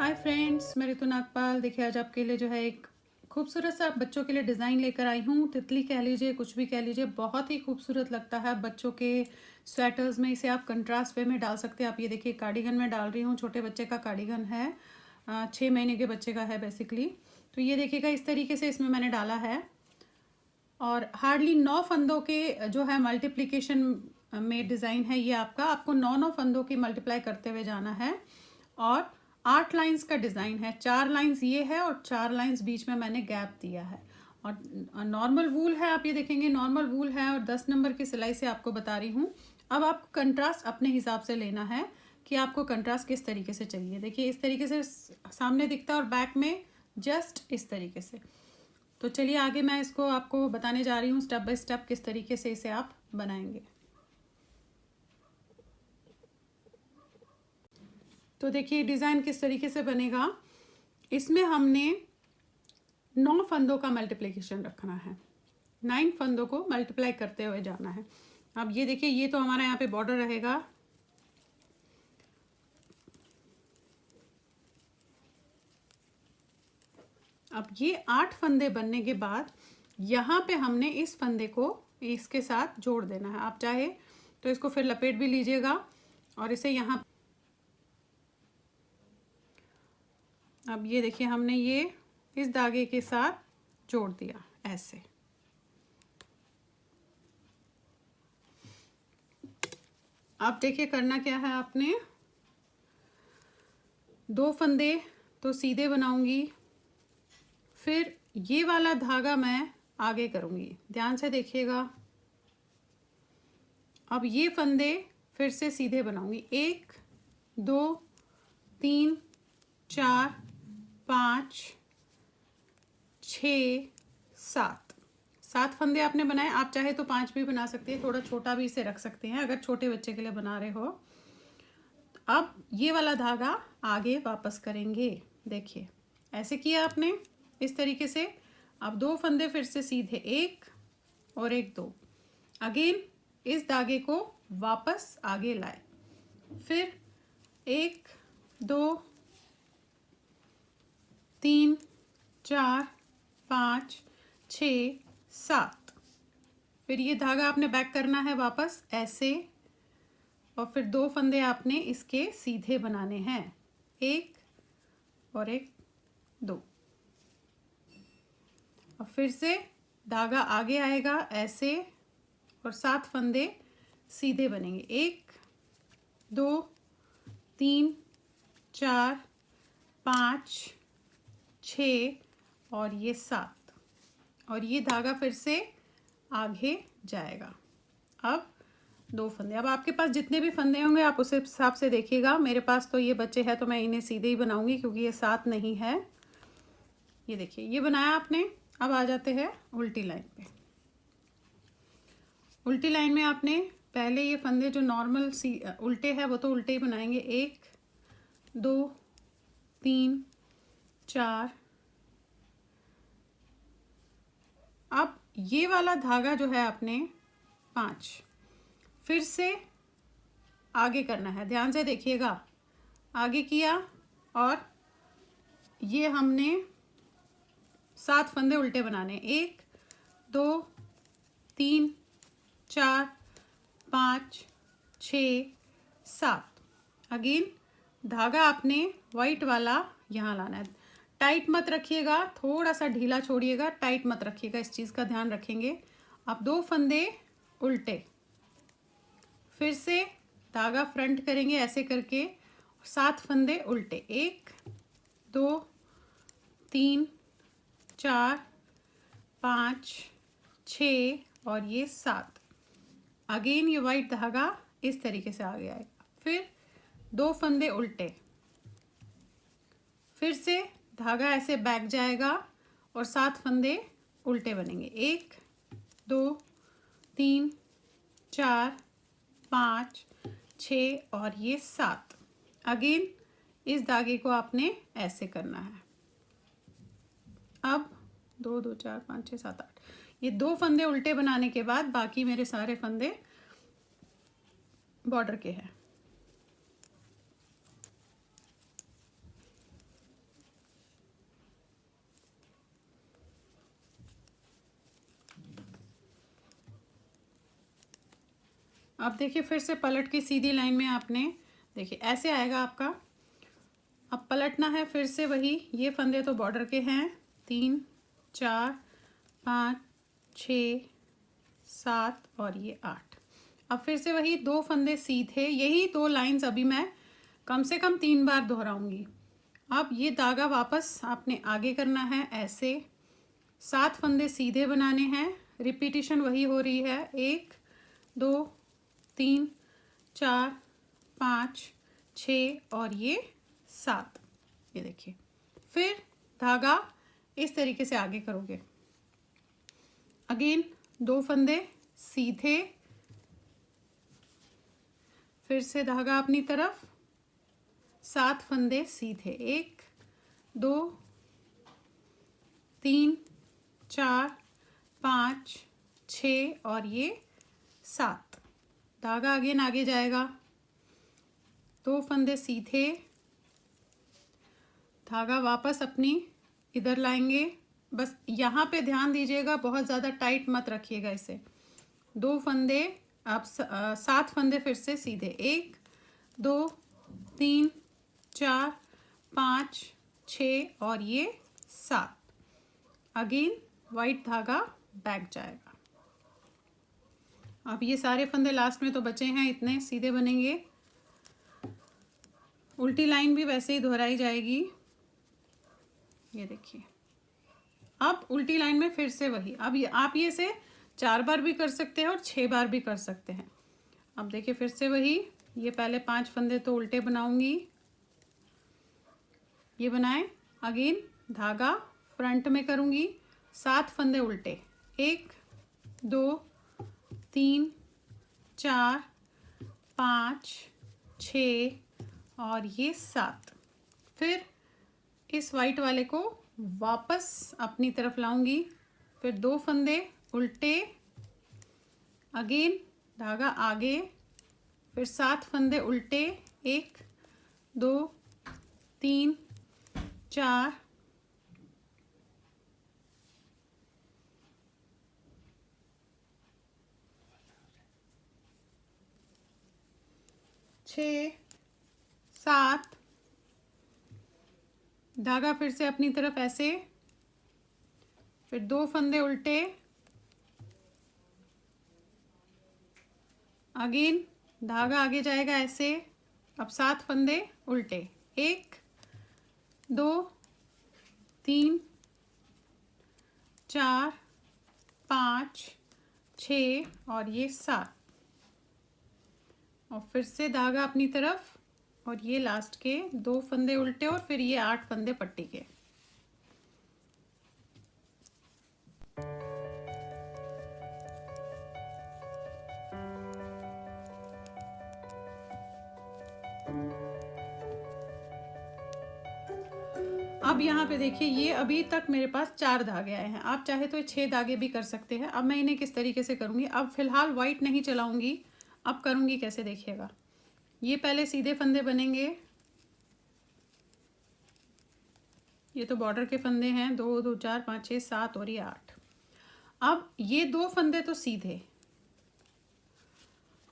Hi friends, मैं ऋतु नागपाल। देखिए आज आपके लिए जो है एक खूबसूरत सा बच्चों के लिए डिज़ाइन लेकर आई हूँ। तितली कह लीजिए, कुछ भी कह लीजिए, बहुत ही खूबसूरत लगता है बच्चों के स्वेटर्स में। इसे आप कंट्रास्ट वे में डाल सकते हैं। आप ये देखिए कार्डिगन में डाल रही हूँ, छोटे बच्चे का कार्डिगन है, 6 महीने के बच्चे का है बेसिकली। तो ये देखिएगा इस तरीके से इसमें मैंने डाला है और हार्डली 9 फंदों के जो है मल्टीप्लिकेशन में डिज़ाइन है ये आपका। आपको 9 फंदों की मल्टीप्लाई करते हुए जाना है और 8 लाइंस का डिज़ाइन है। 4 लाइंस ये है और 4 लाइंस बीच में मैंने गैप दिया है। और नॉर्मल वूल है, आप ये देखेंगे नॉर्मल वूल है और 10 नंबर की सिलाई से आपको बता रही हूँ। अब आपको कंट्रास्ट अपने हिसाब से लेना है कि आपको कंट्रास्ट किस तरीके से चाहिए। देखिए इस तरीके से सामने दिखता है और बैक में जस्ट इस तरीके से। तो चलिए आगे मैं इसको आपको बताने जा रही हूँ स्टेप बाय स्टेप किस तरीके से इसे आप बनाएंगे। तो देखिए डिज़ाइन किस तरीके से बनेगा। इसमें हमने 9 फंदों का मल्टीप्लिकेशन रखना है, 9 फंदों को मल्टीप्लाई करते हुए जाना है। अब ये देखिए ये तो हमारा यहाँ पे बॉर्डर रहेगा। अब ये 8 फंदे बनने के बाद यहाँ पे हमने इस फंदे को इसके साथ जोड़ देना है। आप चाहे तो इसको फिर लपेट भी लीजिएगा और इसे यहाँ, अब ये देखिए हमने ये इस धागे के साथ जोड़ दिया ऐसे। अब देखिए करना क्या है, आपने 2 फंदे तो सीधे बनाऊंगी, फिर ये वाला धागा मैं आगे करूंगी, ध्यान से देखिएगा। अब ये फंदे फिर से सीधे बनाऊंगी, 1 2 3 4 5 6 7 फंदे आपने बनाए। आप चाहे तो 5 भी बना सकते हैं, थोड़ा छोटा भी इसे रख सकते हैं अगर छोटे बच्चे के लिए बना रहे हो। अब ये वाला धागा आगे वापस करेंगे, देखिए ऐसे किया आपने इस तरीके से। अब 2 फंदे फिर से सीधे, 1 और 1 2, अगेन इस धागे को वापस आगे लाए, फिर 1 2 3 4 5 6 7, फिर ये धागा आपने बैक करना है वापस ऐसे और फिर 2 फंदे आपने इसके सीधे बनाने हैं, 1 और 1 2, और फिर से धागा आगे आएगा ऐसे और 7 फंदे सीधे बनेंगे, 1 2 3 4 5 6 और ये 7, और ये धागा फिर से आगे जाएगा। अब 2 फंदे, अब आपके पास जितने भी फंदे होंगे आप उस हिसाब से देखिएगा। मेरे पास तो ये बच्चे हैं तो मैं इन्हें सीधे ही बनाऊंगी क्योंकि ये 7 नहीं है। ये देखिए ये बनाया आपने। अब आ जाते हैं उल्टी लाइन पे। उल्टी लाइन में आपने पहले ये फंदे जो नॉर्मल उल्टे हैं वो तो उल्टे ही बनाएंगे, 1 2 3 4। अब ये वाला धागा जो है आपने 5 फिर से आगे करना है, ध्यान से देखिएगा। आगे किया और ये हमने 7 फंदे उल्टे बनाने, 1 2 3 4 5 6 7। अगेन धागा आपने वाइट वाला यहाँ लाना है। टाइट मत रखिएगा, थोड़ा सा ढीला छोड़िएगा, टाइट मत रखिएगा, इस चीज़ का ध्यान रखेंगे। अब 2 फंदे उल्टे, फिर से धागा फ्रंट करेंगे ऐसे करके, 7 फंदे उल्टे, 1 2 3 4 5 6 और ये 7। अगेन ये वाइट धागा इस तरीके से आगे आएगा, फिर 2 फंदे उल्टे, फिर से धागा ऐसे बैक जाएगा और 7 फंदे उल्टे बनेंगे, 1 2 3 4 5 6 और ये 7। अगेन इस धागे को आपने ऐसे करना है। अब 2 2 4 5 6 7 8, ये 2 फंदे उल्टे बनाने के बाद बाकी मेरे सारे फंदे बॉर्डर के हैं। अब देखिए फिर से पलट के सीधी लाइन में आपने, देखिए ऐसे आएगा आपका। अब पलटना है फिर से वही, ये फंदे तो बॉर्डर के हैं, 3 4 5 6 7 और ये 8। अब फिर से वही 2 फंदे सीधे, यही 2 लाइंस अभी मैं कम से कम 3 बार दोहराऊंगी। अब ये धागा वापस आपने आगे करना है ऐसे, 7 फंदे सीधे बनाने हैं, रिपीटिशन वही हो रही है, 1 2 3 4 5 6 और ये 7। ये देखिए, फिर धागा इस तरीके से आगे करोगे। अगेन 2 फंदे सीधे, फिर से धागा अपनी तरफ, 7 फंदे सीधे, 1 2 3 4 5 6 और ये 7। धागा अगेन आगे जाएगा, 2 फंदे सीधे, धागा वापस अपनी इधर लाएंगे। बस यहाँ पे ध्यान दीजिएगा, बहुत ज़्यादा टाइट मत रखिएगा इसे। 2 फंदे, आप 7 फंदे फिर से सीधे, 1 2 3 4 5 6 और ये 7। अगेन वाइट धागा बैक जाएगा। अब ये सारे फंदे लास्ट में तो बचे हैं, इतने सीधे बनेंगे। उल्टी लाइन भी वैसे ही दोहराई जाएगी। ये देखिए, अब उल्टी लाइन में फिर से वही। अब ये आप ये से 4 बार भी कर सकते हैं और 6 बार भी कर सकते हैं। अब देखिए फिर से वही, ये पहले 5 फंदे तो उल्टे बनाऊंगी, ये बनाए। अगेन धागा फ्रंट में करूंगी, 7 फंदे उल्टे, 1 2 3 4 5 6 और ये 7। फिर इस वाइट वाले को वापस अपनी तरफ लाऊंगी, फिर 2 फंदे उल्टे, अगेन धागा आगे, फिर 7 फंदे उल्टे, 1 2 3 4 6 7, धागा फिर से अपनी तरफ ऐसे, फिर 2 फंदे उल्टे, अगेन धागा आगे जाएगा ऐसे। अब 7 फंदे उल्टे, 1 2 3 4 5 6 और ये 7। और फिर से धागा अपनी तरफ, और ये लास्ट के 2 फंदे उल्टे, और फिर ये 8 फंदे पट्टी के। अब यहाँ पे देखिए, ये अभी तक मेरे पास 4 धागे आए हैं, आप चाहे तो 6 धागे भी कर सकते हैं। अब मैं इन्हें किस तरीके से करूँगी, अब फिलहाल वाइट नहीं चलाऊंगी, अब करूँगी कैसे देखिएगा। ये पहले सीधे फंदे बनेंगे, ये तो बॉर्डर के फंदे हैं, 2 2 4 5 6 7 और ये 8। अब ये 2 फंदे तो सीधे।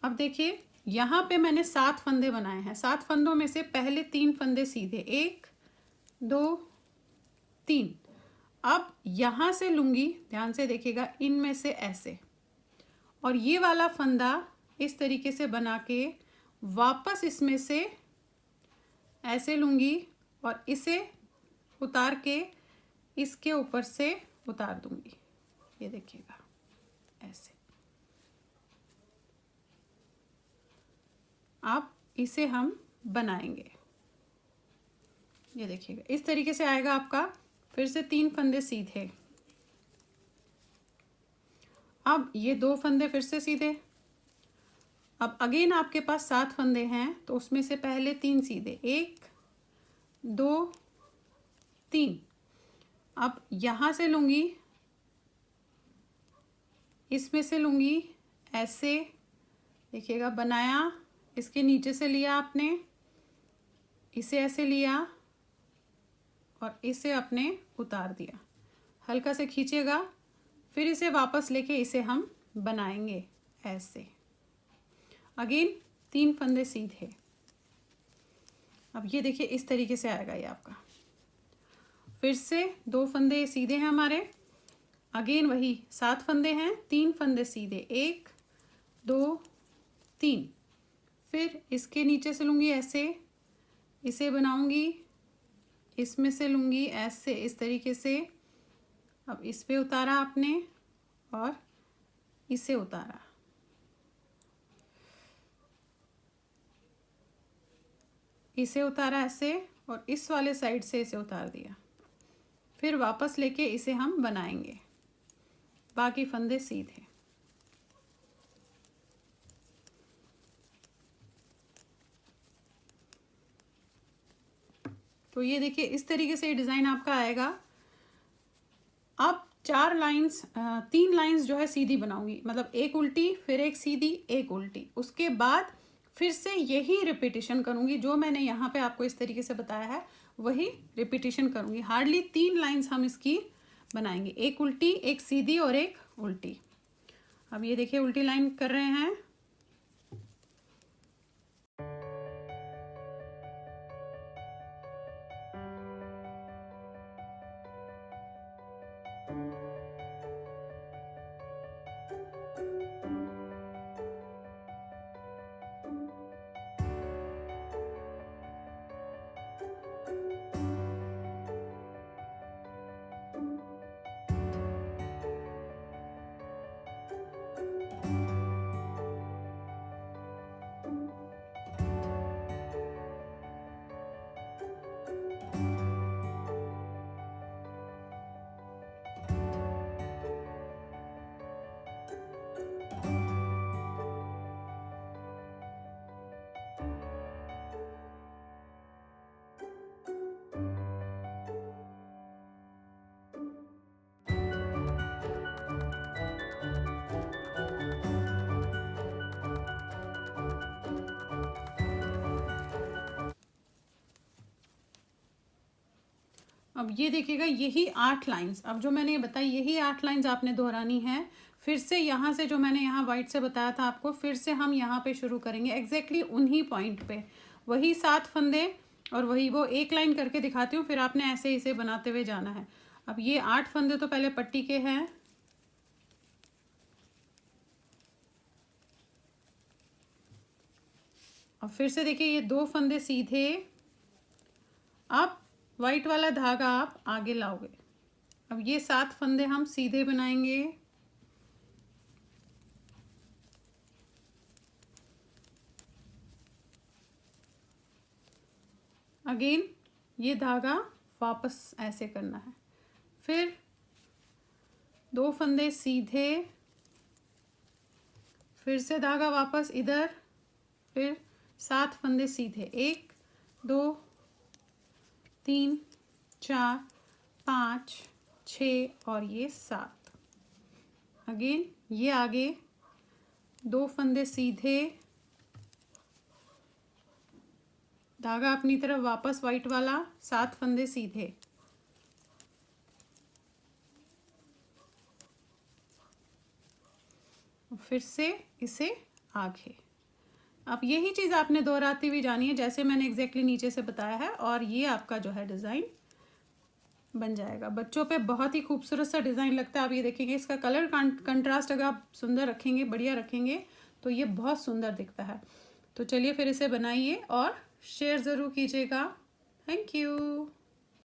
अब देखिए यहाँ पे मैंने 7 फंदे बनाए हैं, 7 फंदों में से पहले 3 फंदे सीधे, 1 2 3। अब यहाँ से लूँगी, ध्यान से देखिएगा, इनमें से ऐसे, और ये वाला फंदा इस तरीके से बना के वापस इसमें से ऐसे लूँगी और इसे उतार के इसके ऊपर से उतार दूँगी। ये देखिएगा ऐसे। अब इसे हम बनाएंगे, ये देखिएगा इस तरीके से आएगा आपका। फिर से 3 फंदे सीधे, अब ये 2 फंदे फिर से सीधे। अब अगेन आपके पास 7 फंदे हैं, तो उसमें से पहले 3 सीधे, 1 2 3। अब यहाँ से लूँगी, इसमें से लूँगी ऐसे, देखिएगा बनाया, इसके नीचे से लिया आपने, इसे ऐसे लिया और इसे आपने उतार दिया, हल्का से खींचेगा, फिर इसे वापस लेके इसे हम बनाएंगे ऐसे। अगेन 3 फंदे सीधे। अब ये देखिए इस तरीके से आएगा ये आपका। फिर से 2 फंदे सीधे हैं हमारे, अगेन वही 7 फंदे हैं, 3 फंदे सीधे, 1 2 3। फिर इसके नीचे से लूँगी ऐसे, इसे बनाऊँगी, इसमें से लूँगी ऐसे, इस तरीके से। अब इस पे उतारा आपने और इसे उतारा, इसे उतारा ऐसे, और इस वाले साइड से इसे उतार दिया। फिर वापस लेके इसे हम बनाएंगे, बाकी फंदे सीधे। तो ये देखिए इस तरीके से डिज़ाइन आपका आएगा। अब 4 लाइंस, 3 लाइंस जो है सीधी बनाऊंगी, मतलब एक उल्टी, फिर एक सीधी, एक उल्टी। उसके बाद फिर से यही रिपीटिशन करूंगी, जो मैंने यहाँ पे आपको इस तरीके से बताया है वही रिपीटिशन करूंगी। हार्डली 3 लाइंस हम इसकी बनाएंगे, एक उल्टी, एक सीधी और एक उल्टी। अब ये देखिए उल्टी लाइन कर रहे हैं। अब ये देखिएगा यही 8 लाइंस, अब जो मैंने ये बताई यही 8 लाइंस आपने दोहरानी है। फिर से यहाँ से जो मैंने यहाँ वाइट से बताया था आपको, फिर से हम यहाँ पे शुरू करेंगे एग्जैक्टली उन्हीं पॉइंट पे, वही 7 फंदे और वही वो एक लाइन करके दिखाती हूँ, फिर आपने ऐसे इसे बनाते हुए जाना है। अब ये 8 फंदे तो पहले पट्टी के हैं, अब फिर से देखिए ये 2 फंदे सीधे। अब वाइट वाला धागा आप आगे लाओगे। अब ये 7 फंदे हम सीधे बनाएंगे, अगेन ये धागा वापस ऐसे करना है, फिर 2 फंदे सीधे, फिर से धागा वापस इधर, फिर 7 फंदे सीधे, 1 2 3 4 5 6 और ये 7। अगेन ये आगे 2 फंदे सीधे, धागा अपनी तरफ वापस वाइट वाला, 7 फंदे सीधे, फिर से इसे आगे। अब यही चीज़ आपने दोहराती हुई जानी है जैसे मैंने एग्जैक्टली नीचे से बताया है, और ये आपका जो है डिज़ाइन बन जाएगा। बच्चों पे बहुत ही खूबसूरत सा डिज़ाइन लगता है। आप ये देखेंगे इसका कलर कंट्रास्ट अगर आप सुंदर रखेंगे, बढ़िया रखेंगे, तो ये बहुत सुंदर दिखता है। तो चलिए फिर इसे बनाइए और शेयर ज़रूर कीजिएगा। Thank you.